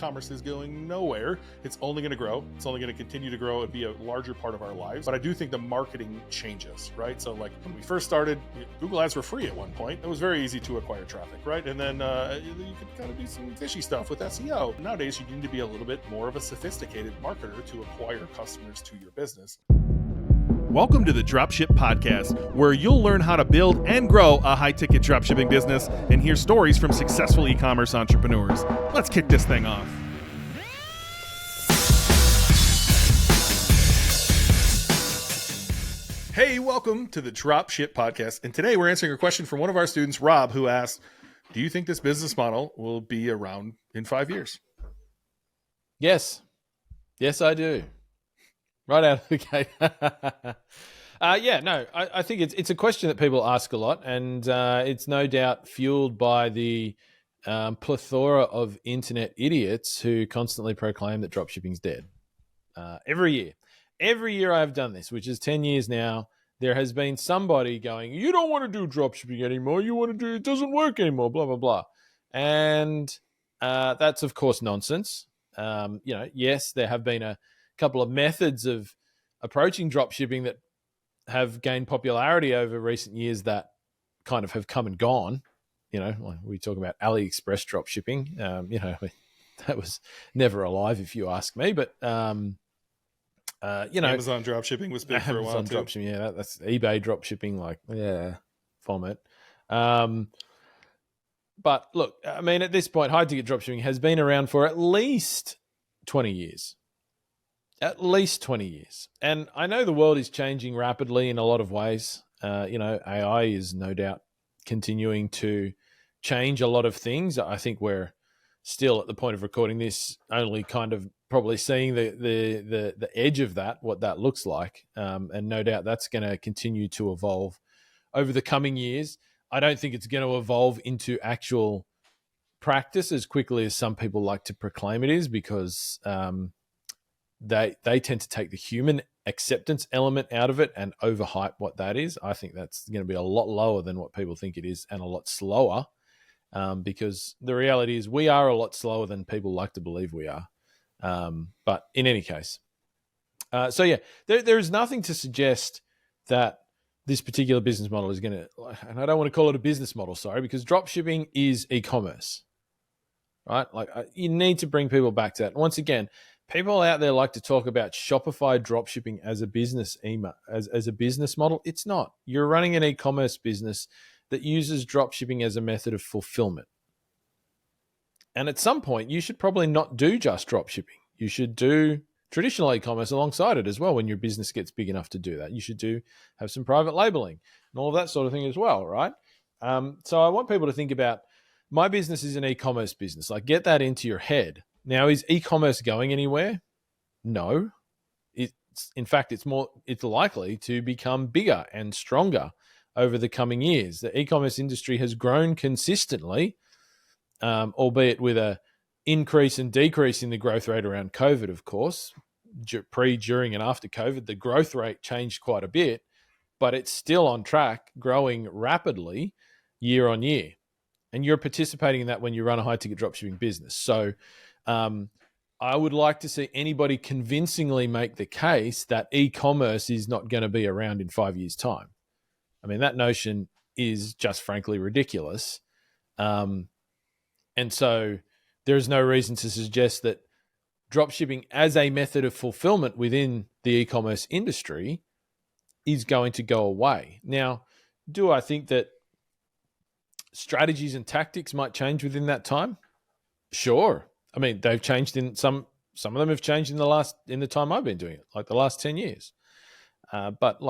e-commerce is going nowhere. It's only going to grow. It's only going to continue to grow and be a larger part of our lives. But I do think the marketing changes, right? So like when we first started, Google ads were free at one point. It was very easy to acquire traffic, right? And then you could kind of do some fishy stuff with SEO. Nowadays, you need to be a little bit more of a sophisticated marketer to acquire customers to your business. Welcome to the Dropship Podcast, where you'll learn how to build and grow a high-ticket dropshipping business and hear stories from successful e-commerce entrepreneurs. Let's kick this thing off. Hey, welcome to the Dropship Podcast. And today we're answering a question from one of our students, Rob, who asked, do you think this business model will be around in 5 years? Yes. Yes, I do. Right out of the gate. I think it's a question that people ask a lot, and it's no doubt fueled by the plethora of internet idiots who constantly proclaim that dropshipping's dead. Every year I've done this, which is 10 years now, there has been somebody going, you don't want to do dropshipping anymore, you want to do, it doesn't work anymore, blah, blah, blah. And that's, of course, nonsense. Yes, there have been a couple of methods of approaching dropshipping that have gained popularity over recent years that kind of have come and gone. Like we talk about AliExpress dropshipping. That was never alive if you ask me, but Amazon dropshipping was big for a while too. Dropshipping, yeah, that's eBay dropshipping, vomit. But look, I mean, at this point, high ticket dropshipping has been around for at least 20 years. At least 20 years. And I know the world is changing rapidly in a lot of ways. AI is no doubt continuing to change a lot of things. I think we're still at the point of recording this, only kind of probably seeing the edge of that, what that looks like. And no doubt that's going to continue to evolve over the coming years. I don't think it's going to evolve into actual practice as quickly as some people like to proclaim it is, because they tend to take the human acceptance element out of it and overhype what that is. I think that's going to be a lot lower than what people think it is, and a lot slower, because the reality is we are a lot slower than people like to believe we are. But in any case, there is nothing to suggest that this particular business model is going to, and I don't want to call it a business model, sorry, because dropshipping is e-commerce, right? You need to bring people back to that. Once again, people out there like to talk about Shopify dropshipping as a business as a business model. It's not. You're running an e-commerce business that uses dropshipping as a method of fulfillment. And at some point, you should probably not do just dropshipping. You should do traditional e-commerce alongside it as well when your business gets big enough to do that. You should have some private labeling and all of that sort of thing as well, right? So I want people to think about, my business is an e-commerce business. Get that into your head. Now, is e-commerce going anywhere? No. In fact, it's likely to become bigger and stronger over the coming years. The e-commerce industry has grown consistently, albeit with a increase and decrease in the growth rate around COVID, of course. Pre, during, and after COVID, the growth rate changed quite a bit, but it's still on track, growing rapidly year on year. And you're participating in that when you run a high-ticket dropshipping business. So I would like to see anybody convincingly make the case that e-commerce is not going to be around in 5 years' time. I mean, that notion is just frankly ridiculous. And so there is no reason to suggest that dropshipping as a method of fulfillment within the e-commerce industry is going to go away. Now, do I think that strategies and tactics might change within that time? Sure. I mean, they've changed in some of them have changed in the time I've been doing it, like the last 10 years. But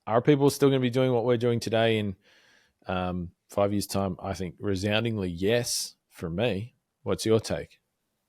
are people still going to be doing what we're doing today in 5 years' time? I think resoundingly yes for me. What's your take?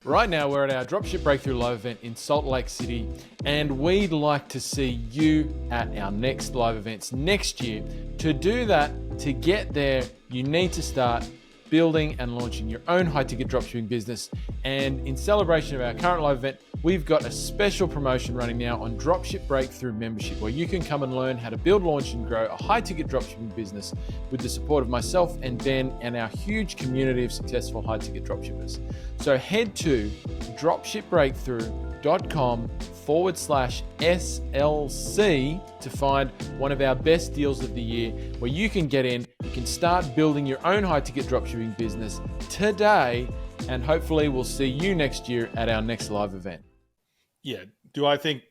Right now, we're at our Dropship Breakthru live event in Salt Lake City, and we'd like to see you at our next live events next year. To do that, to get there, you need to start building and launching your own high-ticket dropshipping business. And in celebration of our current live event, we've got a special promotion running now on Dropship Breakthru membership, where you can come and learn how to build, launch, and grow a high-ticket dropshipping business with the support of myself and Ben and our huge community of successful high-ticket dropshippers. So head to dropshipbreakthru.com/SLC to find one of our best deals of the year, where you can get in, you can start building your own high-ticket dropshipping business today, and hopefully we'll see you next year at our next live event. Yeah. Do I think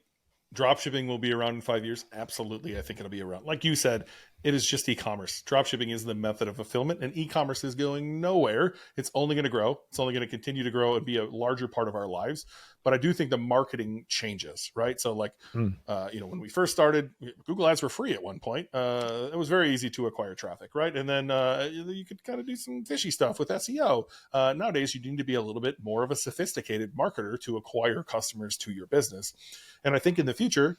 dropshipping will be around in 5 years? Absolutely. I think it'll be around. Like you said, it is just e-commerce. Dropshipping is the method of fulfillment, and e-commerce is going nowhere. It's only going to grow. It's only going to continue to grow and be a larger part of our lives. But I do think the marketing changes, right? So like, when we first started, Google ads were free at one point. It was very easy to acquire traffic, right? And then you could kind of do some fishy stuff with SEO. Nowadays, you need to be a little bit more of a sophisticated marketer to acquire customers to your business. And I think in the future,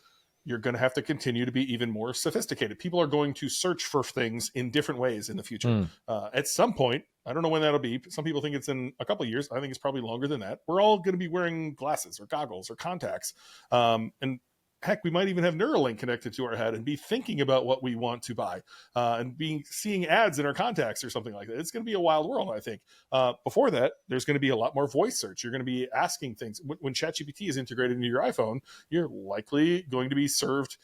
you're going to have to continue to be even more sophisticated. People are going to search for things in different ways in the future. At some point, I don't know when that'll be. Some people think it's in a couple of years. I think it's probably longer than that. We're all going to be wearing glasses or goggles or contacts. And heck, we might even have Neuralink connected to our head and be thinking about what we want to buy and seeing ads in our contacts or something like that. It's going to be a wild world, I think. Before that, there's going to be a lot more voice search. You're going to be asking things. When ChatGPT is integrated into your iPhone, you're likely going to be served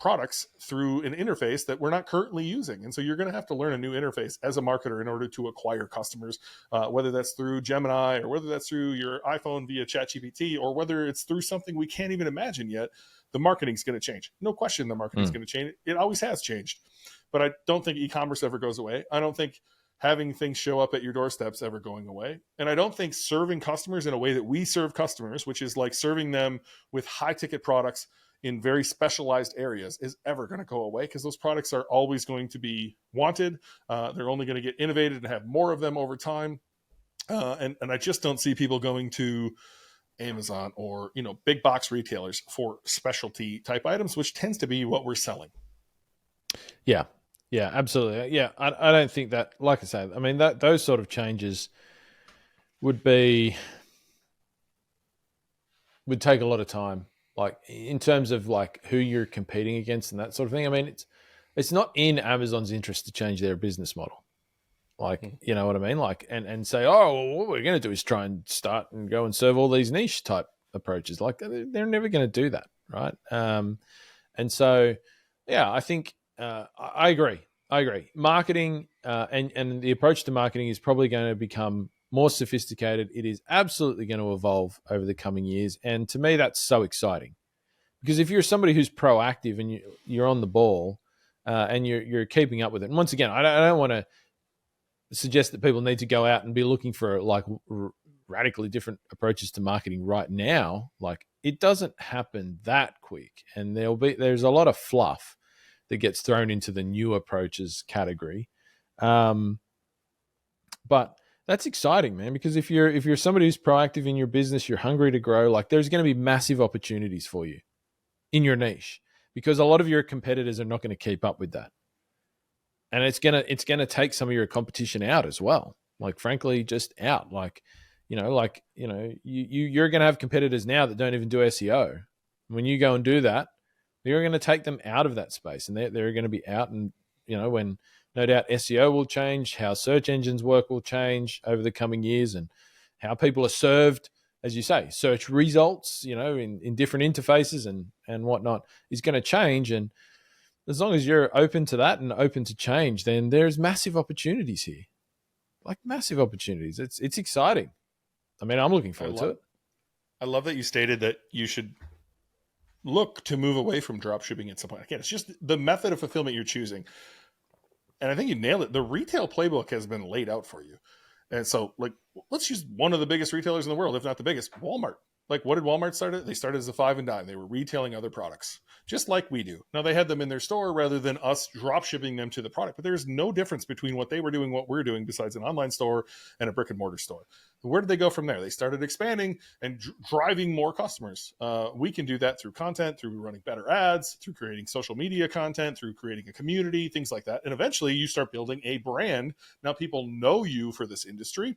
products through an interface that we're not currently using. And so you're going to have to learn a new interface as a marketer in order to acquire customers, whether that's through Gemini or whether that's through your iPhone via ChatGPT, or whether it's through something we can't even imagine yet. The marketing's going to change. No question the marketing's going to change. It always has changed. But I don't think e-commerce ever goes away. I don't think having things show up at your doorsteps ever going away. And I don't think serving customers in a way that we serve customers, which is like serving them with high ticket products in very specialized areas, is ever going to go away, because those products are always going to be wanted. They're only going to get innovated and have more of them over time. And I just don't see people going to Amazon or, big box retailers for specialty type items, which tends to be what we're selling. Yeah, absolutely. Yeah, I don't think that, like I say, I mean, that those sort of changes would take a lot of time. Like in terms of like who you're competing against and that sort of thing. I mean, it's not in Amazon's interest to change their business model. Like, you know what I mean? Like, and say, oh, well, what we're going to do is try and start and go and serve all these niche type approaches. Like they're never going to do that. Right. And so, yeah, I think I agree. Marketing and the approach to marketing is probably going to become more sophisticated. It is absolutely going to evolve over the coming years. And to me, that's so exciting, because if you're somebody who's proactive and you're on the ball and you're keeping up with it. And once again, I don't want to suggest that people need to go out and be looking for like radically different approaches to marketing right now. Like it doesn't happen that quick, and there's a lot of fluff that gets thrown into the new approaches category. But that's exciting, man, because if you're somebody who's proactive in your business, you're hungry to grow, like there's going to be massive opportunities for you in your niche, because a lot of your competitors are not going to keep up with that. And it's going to take some of your competition out as well. Like frankly, just out. You're going to have competitors now that don't even do SEO. When you go and do that, you're going to take them out of that space, and they're going to be out. And when no doubt SEO will change, how search engines work will change over the coming years, and how people are served, as you say, search results, in different interfaces and whatnot is going to change. And as long as you're open to that and open to change, then there's massive opportunities here, like massive opportunities. It's exciting. I mean, I'm looking forward to it. I love that you stated that you should look to move away from dropshipping at some point. Again, it's just the method of fulfillment you're choosing. And I think you nailed it. The retail playbook has been laid out for you. And so, let's use one of the biggest retailers in the world, if not the biggest, Walmart. Like, what did Walmart start at? They started as a 5 and dime. They were retailing other products, just like we do. Now, they had them in their store rather than us drop shipping them to the product. But there's no difference between what they were doing, what we're doing, besides an online store and a brick and mortar store. Where did they go from there? They started expanding and driving more customers. We can do that through content, through running better ads, through creating social media content, through creating a community, things like that. And eventually you start building a brand. Now people know you for this industry.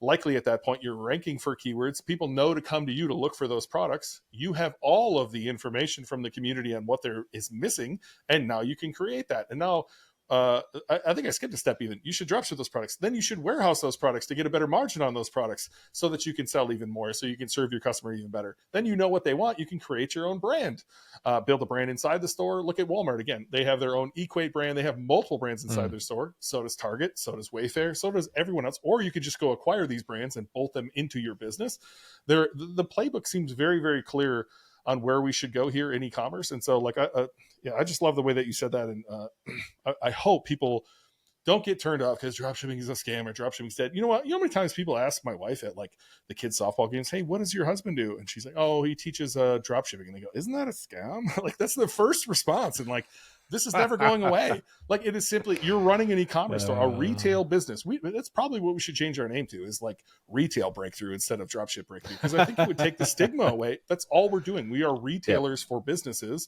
Likely at that point, you're ranking for keywords. People know to come to you to look for those products. You have all of the information from the community on what there is missing, and now you can create that. And now I think I skipped a step even. You should dropship those products. Then you should warehouse those products to get a better margin on those products so that you can sell even more, so you can serve your customer even better. Then you know what they want. You can create your own brand, build a brand inside the store. Look at Walmart again. They have their own Equate brand. They have multiple brands inside their store. So does Target. So does Wayfair. So does everyone else. Or you could just go acquire these brands and bolt them into your business. The playbook seems very, very clear on where we should go here in e-commerce. And so I just love the way that you said that. And I hope people don't get turned off because dropshipping is a scam or dropshipping's dead. You know what? You know how many times people ask my wife at like the kids' softball games, hey, what does your husband do? And she's like, oh, he teaches dropshipping. And they go, isn't that a scam? Like, that's the first response. And like, this is never going away. Like, it is simply, you're running an e-commerce store, a retail business. That's probably what we should change our name to, is like Retail Breakthru instead of Dropship Breakthru, because I think it would take the stigma away. That's all we're doing. We are retailers for businesses.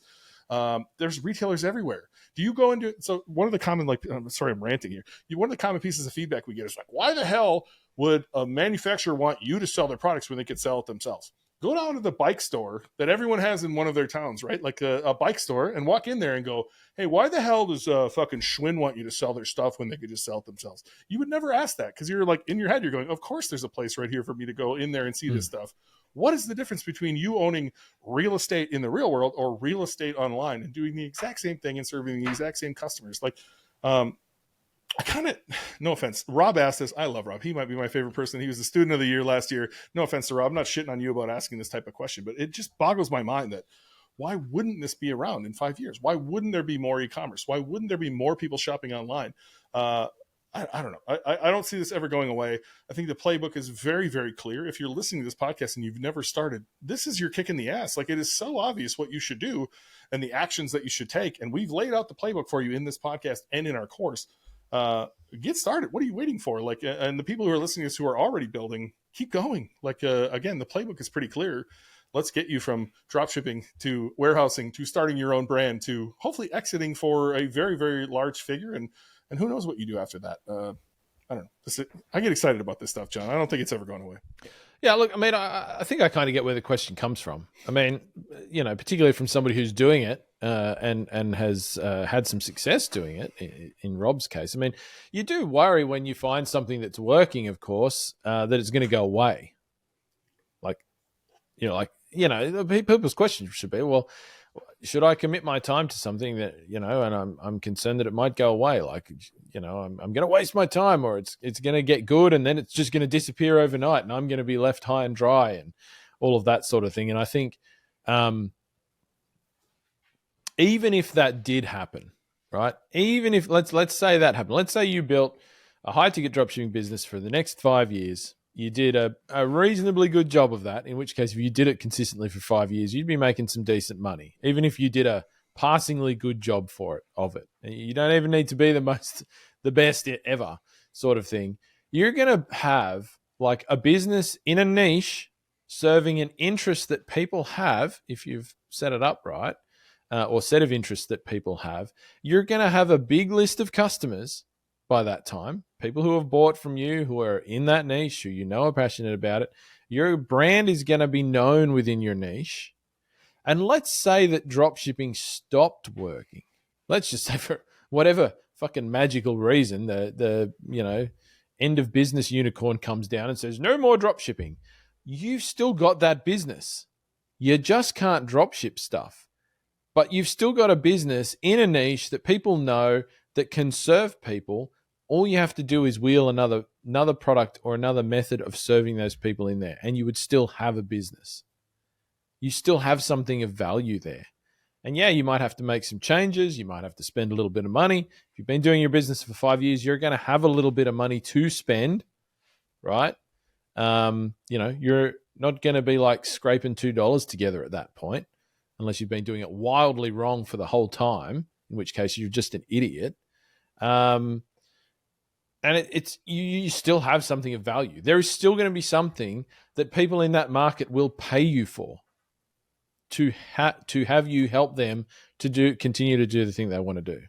There's retailers everywhere. Do you go into, so one of the common, sorry, I'm ranting here. One of the common pieces of feedback we get is like, why the hell would a manufacturer want you to sell their products when they could sell it themselves? Go down to the bike store that everyone has in one of their towns, right? Like a bike store, and walk in there and go, hey, why the hell does fucking Schwinn want you to sell their stuff when they could just sell it themselves? You would never ask that, because you're like, in your head, you're going, of course there's a place right here for me to go in there and see this stuff. What is the difference between you owning real estate in the real world or real estate online and doing the exact same thing and serving the exact same customers? Like, I kind of, no offense, Rob asked this. I love Rob. He might be my favorite person. He was the student of the year last year. No offense to Rob. I'm not shitting on you about asking this type of question, but it just boggles my mind that why wouldn't this be around in 5 years? Why wouldn't there be more e-commerce? Why wouldn't there be more people shopping online? I don't know. I don't see this ever going away. I think the playbook is very, very clear. If you're listening to this podcast and you've never started, this is your kick in the ass. Like, it is so obvious what you should do and the actions that you should take. And we've laid out the playbook for you in this podcast and in our course. Get started. What are you waiting for? Like, and the people who are listening to this who are already building, keep going. Like, again, the playbook is pretty clear. Let's get you from dropshipping to warehousing to starting your own brand to hopefully exiting for a very, very large figure. And who knows what you do after that? I don't know. I get excited about this stuff, John. I don't think it's ever going away. Yeah, look, I mean, I think I kind of get where the question comes from. I mean, you know, particularly from somebody who's doing it and has had some success doing it, in Rob's case. I mean, you do worry when you find something that's working, of course, that it's going to go away. People's questions should be, well, should I commit my time to something that, you know, and I'm concerned that it might go away? Like, you know, I'm going to waste my time, or it's going to get good and then it's just going to disappear overnight and I'm going to be left high and dry and all of that sort of thing. And I think even if that did happen, right? Even if let's say that happened. Let's say you built a high ticket dropshipping business for the next 5 years. You did a reasonably good job of that, in which case, if you did it consistently for 5 years, you'd be making some decent money, even if you did a passingly good job of it. You don't even need to be the best ever sort of thing. You're going to have like a business in a niche serving an interest that people have, if you've set it up right, or set of interests that people have. You're going to have a big list of customers by that time, people who have bought from you, who are in that niche, who you know are passionate about it. Your brand is going to be known within your niche. And let's say that dropshipping stopped working. Let's just say, for whatever fucking magical reason, the end of business unicorn comes down and says, no more dropshipping. You've still got that business. You just can't dropship stuff. But you've still got a business in a niche that people know, that can serve people. All you have to do is wheel another product or another method of serving those people in there, and you would still have a business. You still have something of value there. And yeah, you might have to make some changes. You might have to spend a little bit of money. If you've been doing your business for 5 years, you're going to have a little bit of money to spend, right? You're not going to be like scraping $2 together at that point, unless you've been doing it wildly wrong for the whole time, in which case you're just an idiot. and it's you still have something of value. There is still going to be something that people in that market will pay you for to have you help them to continue to do the thing they want to do.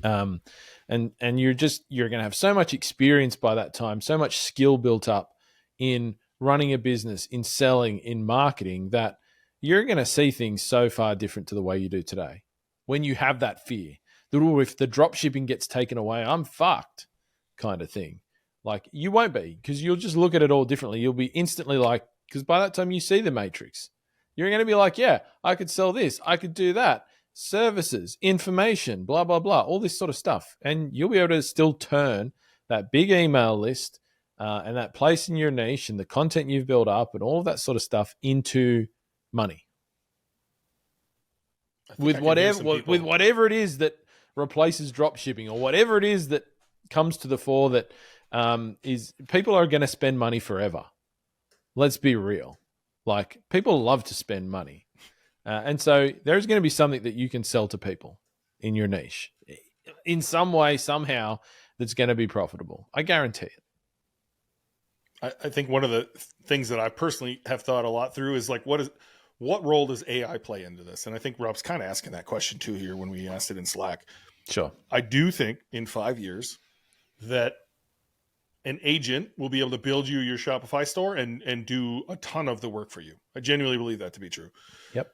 And you're going to have so much experience by that time, so much skill built up in running a business, in selling, in marketing, that you're going to see things so far different to the way you do today. When you have that fear that, oh, if the drop shipping gets taken away, I'm fucked kind of thing. Like, you won't be, because you'll just look at it all differently. You'll be instantly like, because by that time you see the matrix, you're going to be like, yeah, I could sell this, I could do that, services, information, blah, blah, blah, all this sort of stuff. And you'll be able to still turn that big email list and that place in your niche and the content you've built up and all of that sort of stuff into money. With whatever it is that replaces drop shipping, or whatever it is that comes to the fore that is, people are going to spend money forever. Let's be real. Like, people love to spend money. And so there's going to be something that you can sell to people in your niche in some way, somehow, that's going to be profitable. I guarantee it. I think one of the things that I personally have thought a lot through is like, what role does AI play into this? And I think Rob's kind of asking that question too here when we asked it in Slack. Sure. I do think in 5 years that an agent will be able to build you your Shopify store and do a ton of the work for you. I genuinely believe that to be true. Yep.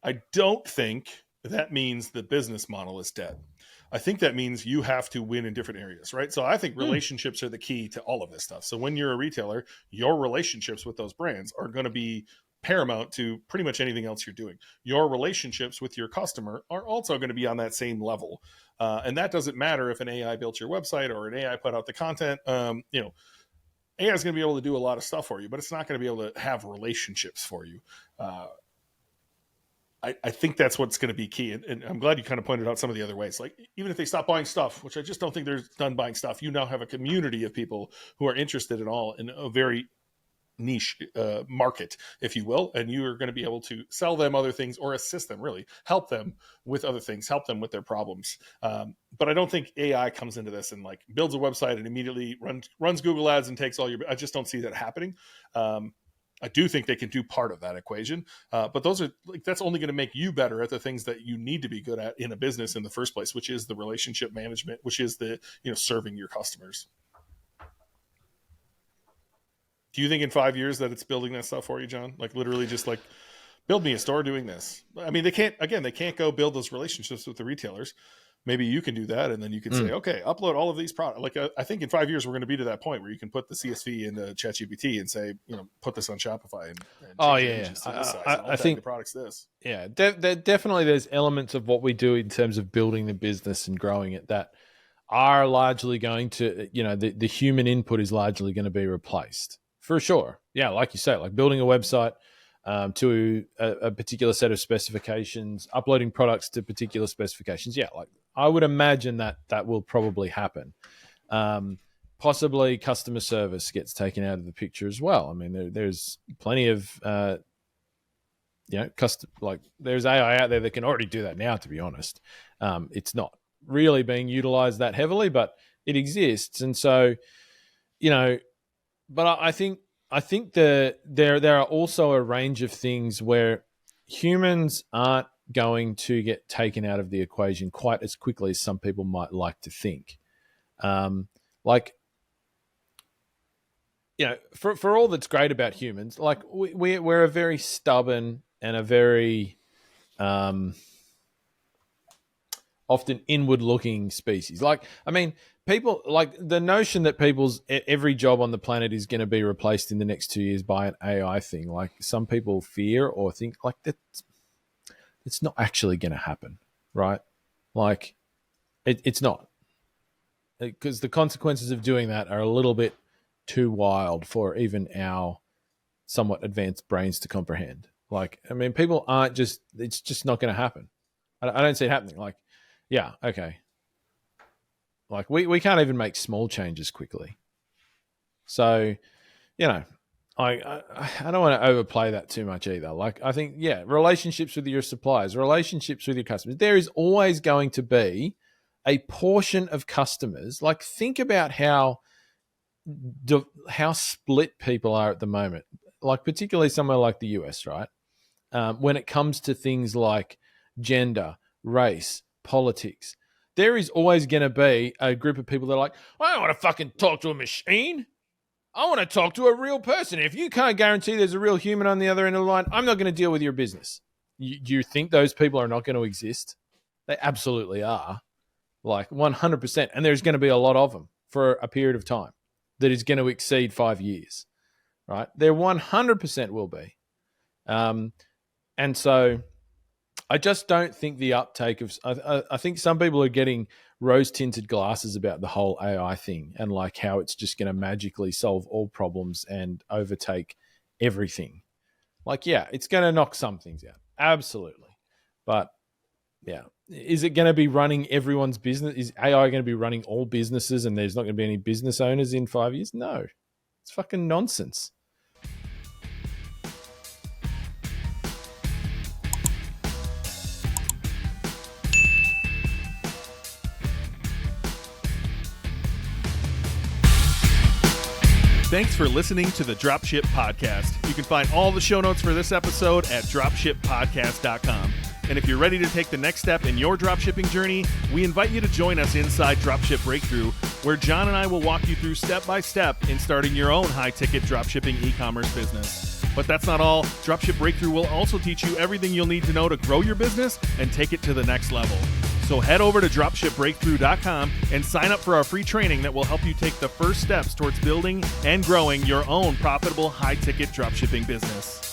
I don't think that means the business model is dead. I think that means you have to win in different areas, right? So I think relationships are the key to all of this stuff. So when you're a retailer, your relationships with those brands are going to be paramount to pretty much anything else you're doing. Your relationships with your customer are also going to be on that same level. And that doesn't matter if an AI built your website or an AI put out the content. AI is going to be able to do a lot of stuff for you, but it's not going to be able to have relationships for you. I think that's what's going to be key. And I'm glad you kind of pointed out some of the other ways. Like, even if they stop buying stuff, which I just don't think they're done buying stuff, you now have a community of people who are interested in a very niche market, if you will, and you are going to be able to sell them other things or assist them, really help them with other things, help them with their problems. But I don't think AI comes into this and like builds a website and immediately runs Google ads and takes all your, I just don't see that happening. I do think they can do part of that equation, but those are like, that's only going to make you better at the things that you need to be good at in a business in the first place, which is the relationship management, which is the, serving your customers. Do you think in 5 years that it's building that stuff for you, John? Like, literally just like, build me a store doing this. I mean, they can't go build those relationships with the retailers. Maybe you can do that. And then you can say, okay, upload all of these products. Like, I think in 5 years, we're going to be to that point where you can put the CSV into ChatGPT and say, put this on Shopify. And I think the product's this. Yeah, definitely there's elements of what we do in terms of building the business and growing it that are largely going to, the human input is largely going to be replaced. For sure. Yeah, like you say, like building a website to a particular set of specifications, uploading products to particular specifications. Yeah, like I would imagine that will probably happen. Possibly customer service gets taken out of the picture as well. I mean, there's plenty of, there's AI out there that can already do that now, to be honest. It's not really being utilized that heavily, but it exists. And so, but I think that there are also a range of things where humans aren't going to get taken out of the equation quite as quickly as some people might like to think. For all that's great about humans, like we're a very stubborn and a very often inward-looking species. Like, I mean, people, like the notion that people's every job on the planet is going to be replaced in the next 2 years by an AI thing, like some people fear or think like it's not actually going to happen, right? Like it's not, because the consequences of doing that are a little bit too wild for even our somewhat advanced brains to comprehend. Like, I mean, people aren't just, it's just not going to happen. I don't see it happening. Like, yeah, okay. Like we can't even make small changes quickly. So, I don't want to overplay that too much either. Like, I think, relationships with your suppliers, relationships with your customers, there is always going to be a portion of customers, like think about how split people are at the moment, like particularly somewhere like the US, right? When it comes to things like gender, race, politics, there is always going to be a group of people that are like, I don't want to fucking talk to a machine. I want to talk to a real person. If you can't guarantee there's a real human on the other end of the line, I'm not going to deal with your business. Do you think those people are not going to exist? They absolutely are, like 100%. And there's going to be a lot of them for a period of time that is going to exceed 5 years, right? There 100% will be. And so I just don't think the uptake of, I think some people are getting rose-tinted glasses about the whole AI thing and like how it's just going to magically solve all problems and overtake everything. Like, yeah, it's going to knock some things out. Absolutely. But yeah, is it going to be running everyone's business? Is AI going to be running all businesses and there's not going to be any business owners in 5 years? No, it's fucking nonsense. Thanks for listening to the Dropship Podcast. You can find all the show notes for this episode at dropshippodcast.com. And if you're ready to take the next step in your dropshipping journey, we invite you to join us inside Dropship Breakthru, where John and I will walk you through step by step in starting your own high-ticket dropshipping e-commerce business. But that's not all. Dropship Breakthru will also teach you everything you'll need to know to grow your business and take it to the next level. So head over to dropshipbreakthru.com and sign up for our free training that will help you take the first steps towards building and growing your own profitable high-ticket dropshipping business.